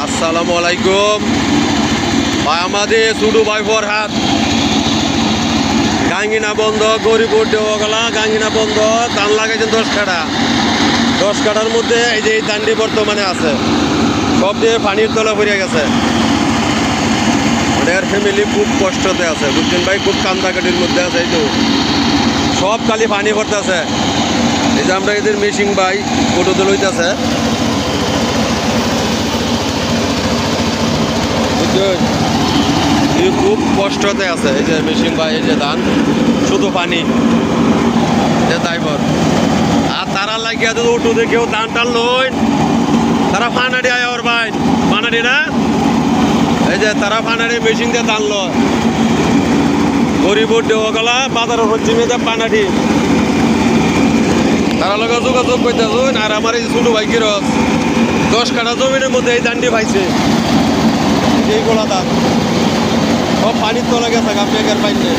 আসসালামু আলাইকুম ভাই। আমাদের ছোটো ভাই ফরহাদ গাঙ্গিনা বন্ধ গরিপুর দেওয়াগলা গাঙ্গিনা বন্ধ ধান লাগাইছেন 10 কাঠার মধ্যে এই যে এই ধানটি বর্তমানে আছে সব দিয়ে পানির তলা ভরে গেছে। ওদের ফ্যামিলি খুব কষ্টতে আছে বুঝছেন ভাই, খুব কান্দাকাটির মধ্যে আছে। এই তো সব খালি পানি ভরতে আছে। এই যে আমরা এদের মেশিন ভাই ফটো লইতেছে বুঝছেন, খুব কষ্টতে আছে। এই যে মেশিন ভাই, এই যে ধান শুধু পানি ড্রাইভার আর তারা লাগিয়ে যদি উঠুতে কেউ ধান টান লই তারা ফানাডি আয় ওর ভাই ফানাডি না, এই যে তারা ফানাডি মেশিন দিয়ে ধান লয় গরিবুর দেওয়া গেলা বাজারের হচ্ছে মেয়েদের পানাডি তারা লোক যোগাযোগ করতে শুন। আর আমার এই ছোটো ভাই কিরস 10 কাঠা জমিনের মধ্যে এই ধানটি পাইছে, এইগুলা ধান সব পানির তলা গেছে মেঘের পাইলে।